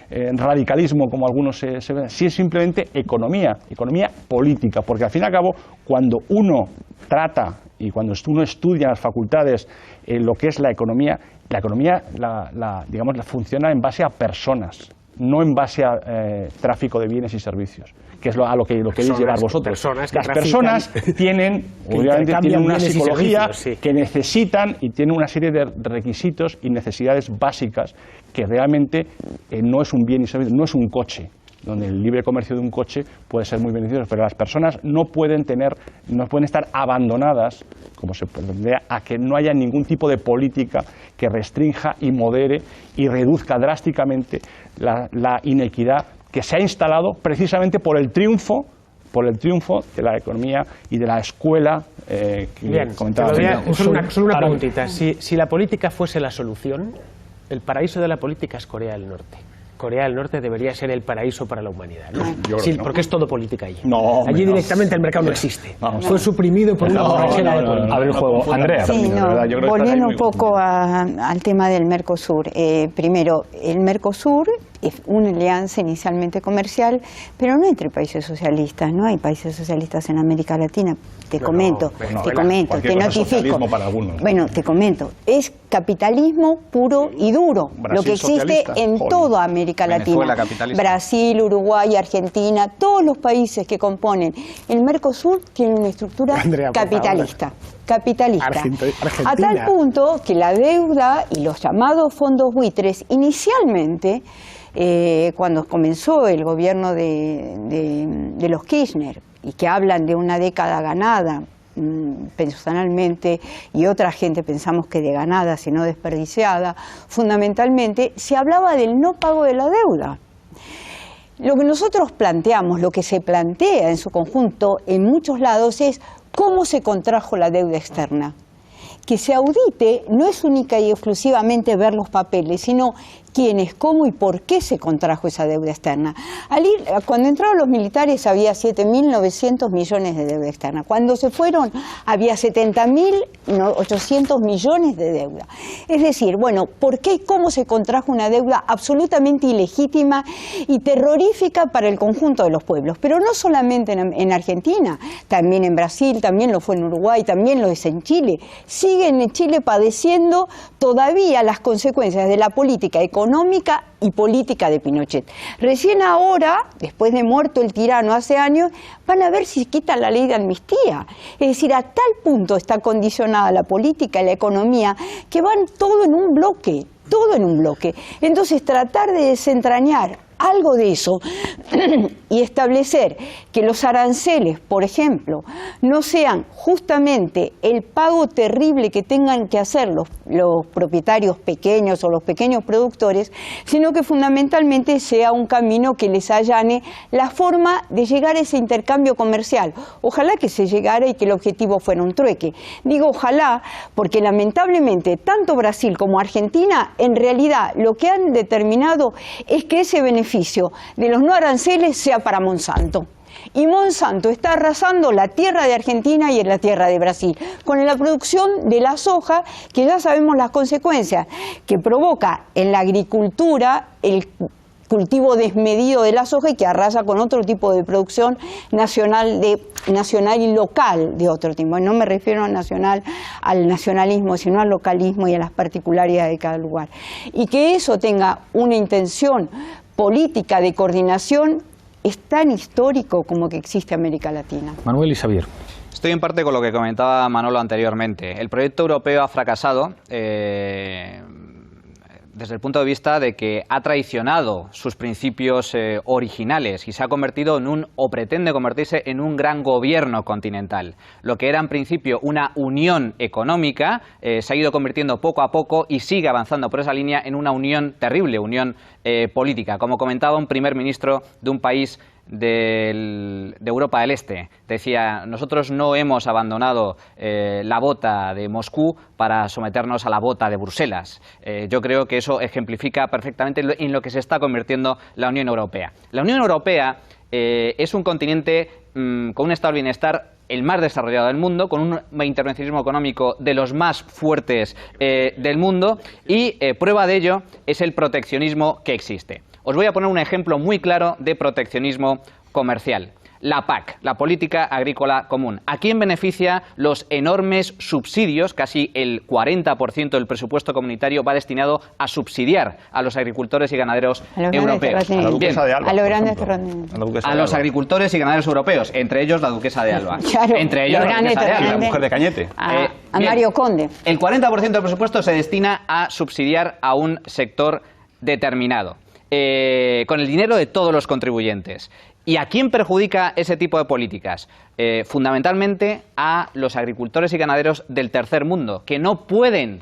radicalismo, como algunos se ven, sí es simplemente economía política, porque al fin y al cabo, cuando uno trata y cuando uno estudia en las facultades lo que es la economía digamos, funciona en base a personas, no en base a tráfico de bienes y servicios, que es a lo que queréis llevar vosotros. Las personas tienen una psicología que necesitan y tienen una serie de requisitos y necesidades básicas que realmente no es un bien y servicio, no es un coche, donde el libre comercio de un coche puede ser muy beneficioso, pero las personas no pueden estar abandonadas, como se plantea, a que no haya ningún tipo de política que restrinja y modere y reduzca drásticamente la inequidad que se ha instalado precisamente por el triunfo de la economía y de la escuela que comentaba. Solo una preguntita. Si la política fuese la solución, el paraíso de la política es Corea del Norte. Corea del Norte debería ser el paraíso para la humanidad, ¿no? Sí, porque es todo política allí. Allí directamente el mercado no existe. Fue suprimido por una borrachera de política. A ver el juego. Andrea. Sí, volviendo un poco al tema del Mercosur. Primero, el Mercosur es una alianza inicialmente comercial, pero no entre países socialistas. No hay países socialistas en América Latina. Te comento, te notifico. Bueno, te comento. Es capitalismo puro y duro, lo que existe en toda América Latina. Brasil, Uruguay, Argentina, todos los países que componen el Mercosur tienen una estructura capitalista. A tal punto que la deuda y los llamados fondos buitres, inicialmente, cuando comenzó el gobierno de los Kirchner, y que hablan de una década ganada, personalmente, y otra gente pensamos que de ganada, sino desperdiciada, fundamentalmente se hablaba del no pago de la deuda. Lo que nosotros planteamos, lo que se plantea en su conjunto en muchos lados es cómo se contrajo la deuda externa. que se audite no es única y exclusivamente ver los papeles, sino quiénes, cómo y por qué se contrajo esa deuda externa. Cuando entraron los militares había 7.900 millones de deuda externa. Cuando se fueron había 70.800 millones de deuda. Es decir, bueno, ¿por qué y cómo se contrajo una deuda absolutamente ilegítima y terrorífica para el conjunto de los pueblos? Pero no solamente en Argentina, también en Brasil, también lo fue en Uruguay, también lo es en Chile. Siguen en Chile padeciendo todavía las consecuencias de la política económica y política de Pinochet. Recién ahora, después de muerto el tirano hace años, van a ver si quitan la ley de amnistía. Es decir, a tal punto está condicionada la política y la economía que van todo en un bloque, todo en un bloque. Entonces, tratar de desentrañar algo de eso y establecer que los aranceles, por ejemplo, no sean justamente el pago terrible que tengan que hacer los propietarios pequeños o los pequeños productores, sino que fundamentalmente sea un camino que les allane la forma de llegar a ese intercambio comercial. Ojalá que se llegara y que el objetivo fuera un trueque. Digo ojalá porque lamentablemente tanto Brasil como Argentina en realidad lo que han determinado es que ese beneficio de los no aranceles sea para Monsanto. Y Monsanto está arrasando la tierra de Argentina y en la tierra de Brasil, con la producción de la soja, que ya sabemos las consecuencias que provoca en la agricultura el cultivo desmedido de la soja y que arrasa con otro tipo de producción nacional y local de otro tipo. No me refiero al nacionalismo, sino al localismo y a las particularidades de cada lugar. Y que eso tenga una intención política de coordinación es tan histórico como que existe América Latina. Manuel y Xavier. Estoy en parte con lo que comentaba Manolo anteriormente. El proyecto europeo ha fracasado desde el punto de vista de que ha traicionado sus principios originales y se ha convertido o pretende convertirse en un gran gobierno continental. Lo que era en principio una unión económica se ha ido convirtiendo poco a poco y sigue avanzando por esa línea en una unión terrible, unión política. Como comentaba un primer ministro de un país de Europa del Este, decía: nosotros no hemos abandonado la bota de Moscú para someternos a la bota de Bruselas. Yo creo que eso ejemplifica perfectamente en lo que se está convirtiendo la Unión Europea. La Unión Europea es un continente con un estado de bienestar el más desarrollado del mundo, con un intervencionismo económico de los más fuertes del mundo y prueba de ello es el proteccionismo que existe. Os voy a poner un ejemplo muy claro de proteccionismo comercial. La PAC, la Política Agrícola Común. ¿A quién beneficia los enormes subsidios? Casi el 40% del presupuesto comunitario va destinado a subsidiar a los agricultores y ganaderos europeos. A la duquesa de Alba, a los agricultores y ganaderos europeos, entre ellos la duquesa de Alba. Claro, entre ellos la duquesa de Alba. La mujer de Cañete. A Mario Conde. El 40% del presupuesto se destina a subsidiar a un sector determinado, con el dinero de todos los contribuyentes. ¿Y a quién perjudica ese tipo de políticas? Fundamentalmente a los agricultores y ganaderos del tercer mundo, que no pueden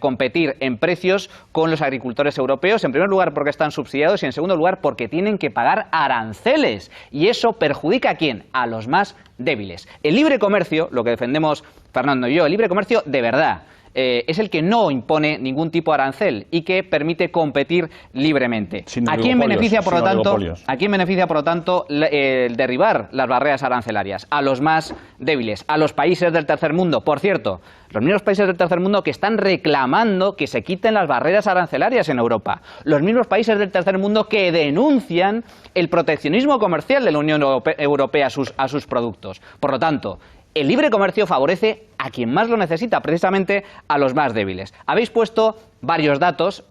competir en precios con los agricultores europeos, en primer lugar porque están subsidiados y en segundo lugar porque tienen que pagar aranceles. ¿Y eso perjudica a quién? A los más débiles. El libre comercio, lo que defendemos Fernando y yo, el libre comercio de verdad, es el que no impone ningún tipo de arancel y que permite competir libremente. ¿A quién beneficia, por lo tanto, el derribar las barreras arancelarias? A los más débiles, a los países del tercer mundo. Por cierto, los mismos países del tercer mundo que están reclamando que se quiten las barreras arancelarias en Europa. Los mismos países del tercer mundo que denuncian el proteccionismo comercial de la Unión Europea a sus productos. Por lo tanto, el libre comercio favorece a quien más lo necesita, precisamente a los más débiles. Habéis puesto varios datos,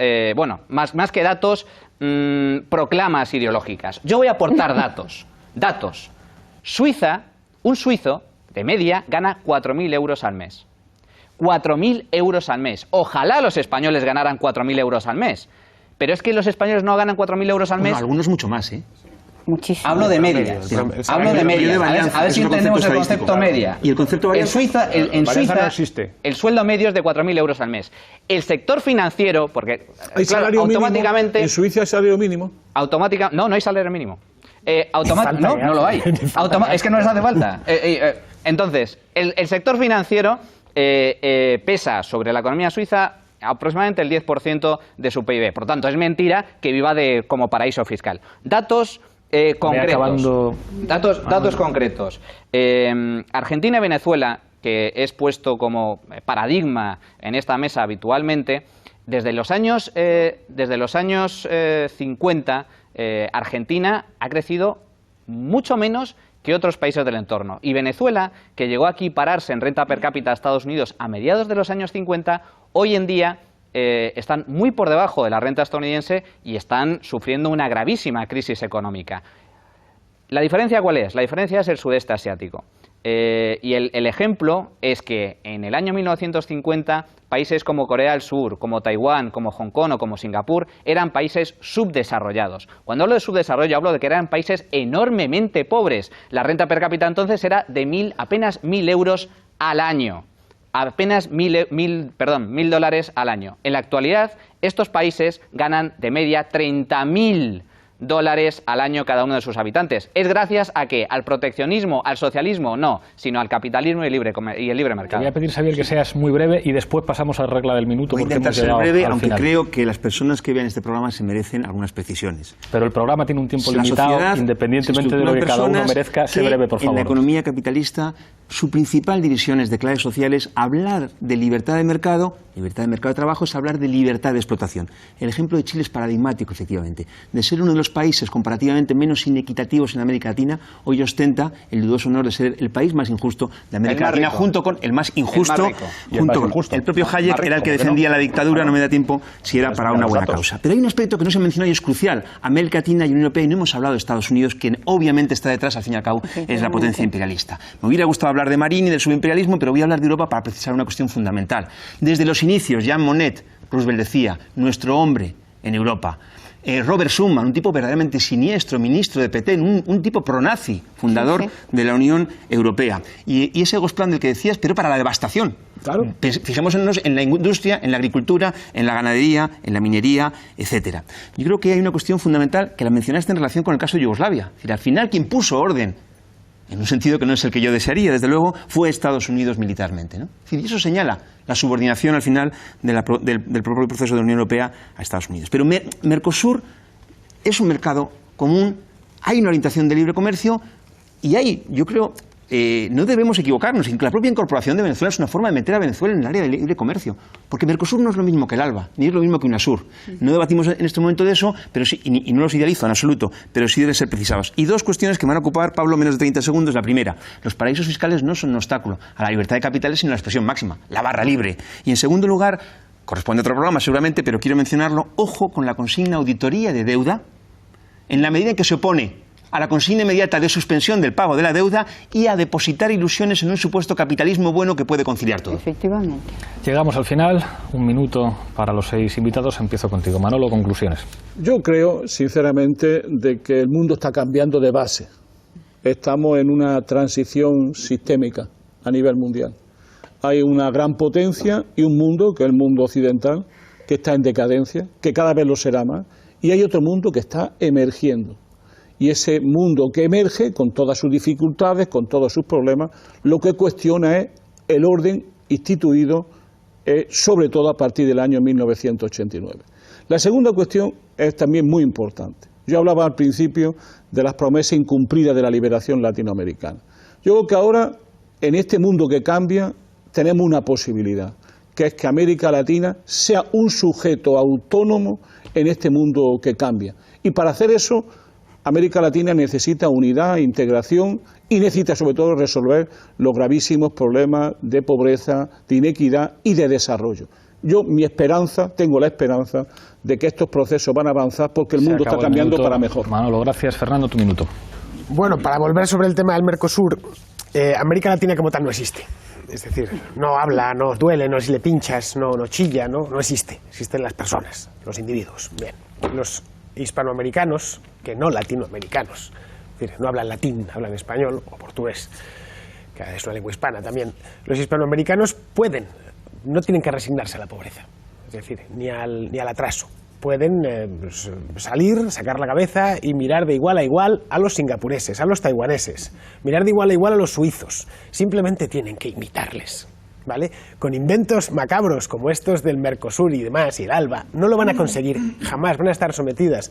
más que datos, proclamas ideológicas. Yo voy a aportar datos. Suiza, un suizo de media gana 4.000 euros al mes. 4.000 euros al mes. Ojalá los españoles ganaran 4.000 euros al mes. Pero es que los españoles no ganan 4.000 euros al mes. Bueno, algunos mucho más, ¿eh? Muchísimo. Hablo de media. A ver si entendemos el concepto media. ¿Y el concepto en Suiza no existe. El sueldo medio es de 4.000 euros al mes. El sector financiero, porque ¿hay salario automáticamente mínimo? ¿En Suiza hay salario mínimo? No hay salario mínimo. No lo hay. Es que no les hace falta. Entonces, el sector financiero pesa sobre la economía suiza aproximadamente el 10% de su PIB. Por lo tanto, es mentira que viva como paraíso fiscal. Datos concretos. Datos concretos. Argentina y Venezuela, que es puesto como paradigma en esta mesa habitualmente, desde los años 50, Argentina ha crecido mucho menos que otros países del entorno. Y Venezuela, que llegó a equipararse en renta per cápita a Estados Unidos a mediados de los años 50, hoy en día están muy por debajo de la renta estadounidense y están sufriendo una gravísima crisis económica. ¿La diferencia cuál es? La diferencia es el sudeste asiático. Y el ejemplo es que en el año 1950 países como Corea del Sur, como Taiwán, como Hong Kong o como Singapur eran países subdesarrollados. Cuando hablo de subdesarrollo hablo de que eran países enormemente pobres. La renta per cápita entonces era de apenas 1.000 euros al año. Apenas $1.000 al año. En la actualidad estos países ganan de media $30.000 al año cada uno de sus habitantes. ¿Es gracias a qué? ¿Al proteccionismo? ¿Al socialismo? No, sino al capitalismo y el libre mercado. Te voy a pedir, Xavier, que seas muy breve y después pasamos a la regla del minuto. Voy a intentar ser breve, aunque creo que las personas que vean este programa se merecen algunas precisiones. Pero el programa tiene un tiempo limitado, independientemente de lo que cada uno merezca. Sé breve, por favor. En la economía capitalista, su principal división es de claves sociales. Hablar de libertad de mercado de trabajo, es hablar de libertad de explotación. El ejemplo de Chile es paradigmático, efectivamente. De ser uno de los países comparativamente menos inequitativos en América Latina, hoy ostenta el dudoso honor de ser el país más injusto de América Latina, junto con el más injusto, el propio Hayek era el que defendía la dictadura. No me da tiempo si era para una buena causa. Pero hay un aspecto que no se mencionó y es crucial. América Latina y Unión Europea, y no hemos hablado de Estados Unidos, quien obviamente está detrás, al fin y al cabo, es la potencia imperialista. Me hubiera gustado hablar de Marini y del subimperialismo, pero voy a hablar de Europa para precisar una cuestión fundamental. Desde los inicios, Jean Monnet, Roosevelt decía, nuestro hombre en Europa. Robert Schuman, un tipo verdaderamente siniestro, ministro de Petén, un tipo pronazi, fundador de la Unión Europea. Y ese Gosplan del que decías, pero para la devastación. Claro. Fijémonos en la industria, en la agricultura, en la ganadería, en la minería, etcétera. Yo creo que hay una cuestión fundamental que la mencionaste en relación con el caso de Yugoslavia. Es decir, al final quien puso orden, en un sentido que no es el que yo desearía, desde luego, fue Estados Unidos militarmente, ¿no? Es decir, y eso señala la subordinación al final del propio proceso de la Unión Europea a Estados Unidos. Pero Mercosur es un mercado común, hay una orientación de libre comercio y hay, yo creo, no debemos equivocarnos, la propia incorporación de Venezuela es una forma de meter a Venezuela en el área de libre comercio, porque Mercosur no es lo mismo que el ALBA, ni es lo mismo que UNASUR. No debatimos en este momento de eso, pero sí, y no los idealizo en absoluto, pero sí deben ser precisados. Y dos cuestiones que me van a ocupar, Pablo, menos de 30 segundos. La primera, los paraísos fiscales no son un obstáculo a la libertad de capitales, sino la expresión máxima, la barra libre. Y en segundo lugar, corresponde a otro programa seguramente, pero quiero mencionarlo, ojo con la consigna auditoría de deuda, en la medida en que se opone a la consigna inmediata de suspensión del pago de la deuda y a depositar ilusiones en un supuesto capitalismo bueno que puede conciliar todo. Efectivamente. Llegamos al final, un minuto para los 6 invitados. Empiezo contigo, Manolo, conclusiones. Yo creo, sinceramente, de que el mundo está cambiando de base. Estamos en una transición sistémica a nivel mundial. Hay una gran potencia y un mundo, que es el mundo occidental, que está en decadencia, que cada vez lo será más, y hay otro mundo que está emergiendo. Y ese mundo que emerge, con todas sus dificultades, con todos sus problemas, lo que cuestiona es el orden instituido, sobre todo a partir del año 1989. La segunda cuestión es también muy importante. Yo hablaba al principio de las promesas incumplidas de la liberación latinoamericana. Yo creo que ahora, en este mundo que cambia, tenemos una posibilidad, que es que América Latina sea un sujeto autónomo en este mundo que cambia. Y para hacer eso, América Latina necesita unidad, integración y necesita sobre todo resolver los gravísimos problemas de pobreza, de inequidad y de desarrollo. Yo, tengo la esperanza de que estos procesos van a avanzar porque el mundo está cambiando para mejor. Manolo, gracias. Fernando, tu minuto. Bueno, para volver sobre el tema del Mercosur, América Latina como tal no existe. Es decir, no habla, no duele, no si le pinchas, no chilla, no existe. Existen las personas, los individuos. Bien, los hispanoamericanos, que no latinoamericanos, es decir, no hablan latín, hablan español o portugués, que es una lengua hispana también. Los hispanoamericanos no tienen que resignarse a la pobreza, es decir, ni al atraso. Pueden salir, sacar la cabeza y mirar de igual a igual a los singapureses, a los taiwaneses, mirar de igual a igual a los suizos. Simplemente tienen que imitarles. ¿vale? Con inventos macabros como estos del Mercosur y demás, y el ALBA, no lo van a conseguir jamás. Van a estar sometidos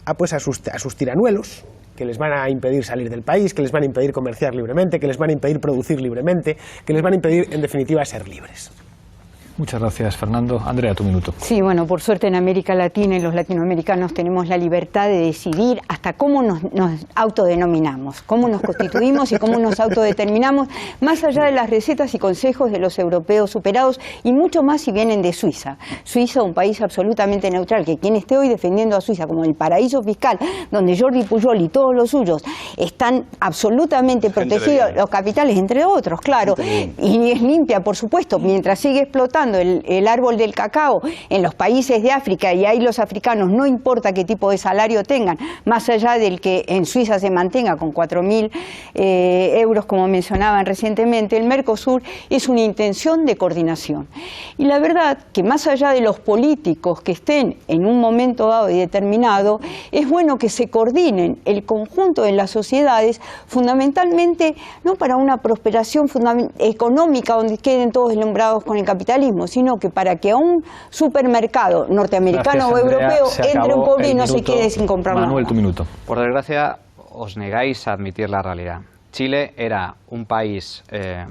a sus tiranuelos, que les van a impedir salir del país, que les van a impedir comerciar libremente, que les van a impedir producir libremente, que les van a impedir, en definitiva, ser libres. Muchas gracias, Fernando. Andrea, tu minuto. Sí, bueno, por suerte en América Latina y los latinoamericanos tenemos la libertad de decidir hasta cómo nos autodenominamos, cómo nos constituimos y cómo nos autodeterminamos, más allá de las recetas y consejos de los europeos superados, y mucho más si vienen de Suiza. Suiza, un país absolutamente neutral, que quien esté hoy defendiendo a Suiza como el paraíso fiscal, donde Jordi Pujol y todos los suyos están absolutamente protegidos, los capitales, entre otros, claro, y es limpia, por supuesto, mientras sigue explotando el árbol del cacao en los países de África, y ahí los africanos, no importa qué tipo de salario tengan, más allá del que en Suiza se mantenga con 4.000 euros, como mencionaban recientemente, el Mercosur es una intención de coordinación. Y la verdad que más allá de los políticos que estén en un momento dado y determinado, es bueno que se coordinen el conjunto de las sociedades, fundamentalmente no para una prosperación económica donde queden todos deslumbrados con el capitalismo, sino que para que a un supermercado norteamericano o europeo entre un pobre y no se quede sin comprar nada. Manuel, tu minuto. Por desgracia, os negáis a admitir la realidad. Chile era un país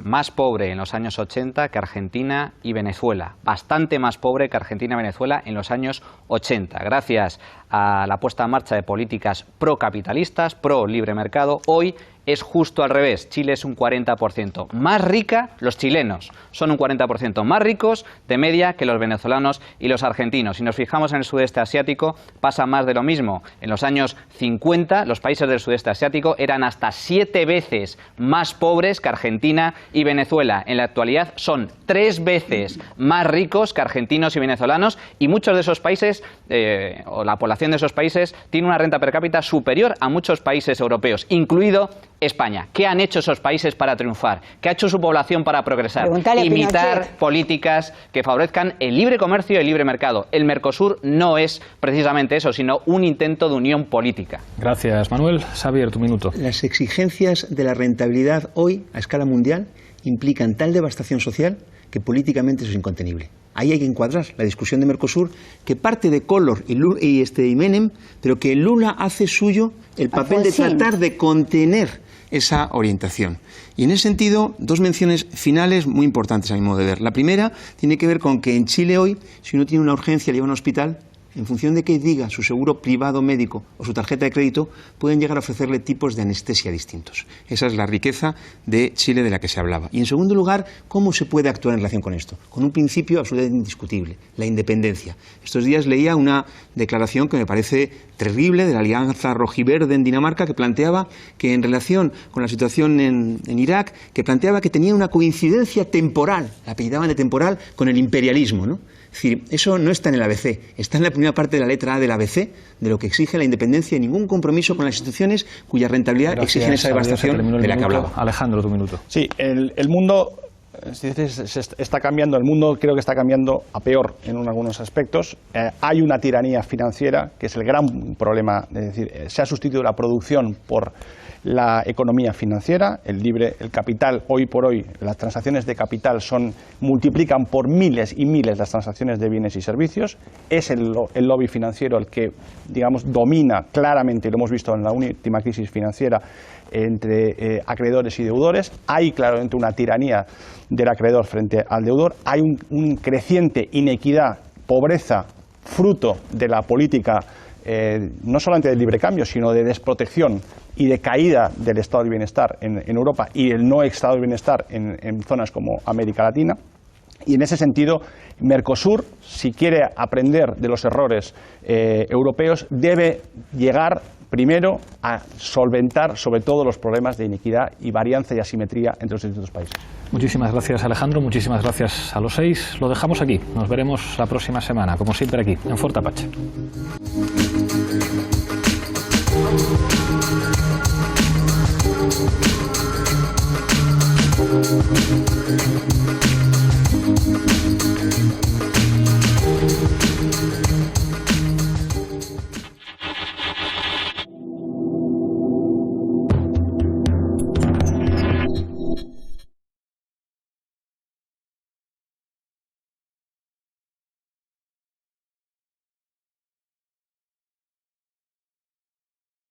más pobre en los años 80 que Argentina y Venezuela, bastante más pobre que Argentina y Venezuela en los años 80. Gracias a la puesta en marcha de políticas procapitalistas, pro libre mercado, hoy es justo al revés. Chile es un 40% más rica, los chilenos son un 40% más ricos de media que los venezolanos y los argentinos. Si nos fijamos en el sudeste asiático, pasa más de lo mismo. En los años 50, los países del sudeste asiático eran hasta 7 veces más pobres que Argentina y Venezuela. En la actualidad son 3 veces más ricos que argentinos y venezolanos, y muchos de esos países, o la población de esos países, tiene una renta per cápita superior a muchos países europeos, incluido España. ¿Qué han hecho esos países para triunfar? ¿Qué ha hecho su población para progresar? Imitar políticas que favorezcan el libre comercio y el libre mercado. El Mercosur no es precisamente eso, sino un intento de unión política. Gracias, Manuel. Xavier, tu minuto. Las exigencias de la rentabilidad hoy, a escala mundial, implican tal devastación social que políticamente eso es incontenible. Ahí hay que encuadrar la discusión de Mercosur, que parte de Collor y Menem, pero que Lula hace suyo el papel de tratar de contener esa orientación. Y en ese sentido, dos menciones finales muy importantes a mi modo de ver. La primera tiene que ver con que en Chile hoy, si uno tiene una urgencia, le lleva a un hospital, en función de que diga su seguro privado médico o su tarjeta de crédito, pueden llegar a ofrecerle tipos de anestesia distintos. Esa es la riqueza de Chile de la que se hablaba. Y en segundo lugar, ¿cómo se puede actuar en relación con esto? Con un principio absolutamente indiscutible, la independencia. Estos días leía una declaración que me parece terrible de la Alianza Rojiverde en Dinamarca, que planteaba que en relación con la situación en Irak, que planteaba que tenía una coincidencia temporal, la apellidaban de temporal, con el imperialismo, ¿no? Es decir, eso no está en el ABC, está en la primera parte de la letra A del ABC, de lo que exige la independencia y ningún compromiso con las instituciones cuya rentabilidad exigen esa devastación de la que hablaba. Alejandro, tu minuto. Sí, el mundo se está cambiando, el mundo creo que está cambiando a peor en algunos aspectos. Hay una tiranía financiera, que es el gran problema, es decir, se ha sustituido la producción por la economía financiera, el capital, hoy por hoy, las transacciones de capital multiplican por miles y miles las transacciones de bienes y servicios. Es el lobby financiero el que, digamos, domina claramente, lo hemos visto en la última crisis financiera, entre acreedores y deudores. Hay claramente una tiranía del acreedor frente al deudor. Hay un creciente inequidad, pobreza, fruto de la política no solamente del libre cambio, sino de desprotección y de caída del estado de bienestar en Europa y el no estado de bienestar en zonas como América Latina. Y en ese sentido, Mercosur, si quiere aprender de los errores europeos, debe llegar primero a solventar sobre todo los problemas de inequidad y varianza y asimetría entre los distintos países. Muchísimas gracias, Alejandro, muchísimas gracias a los 6. Lo dejamos aquí, nos veremos la próxima semana, como siempre aquí, en Forte Apache.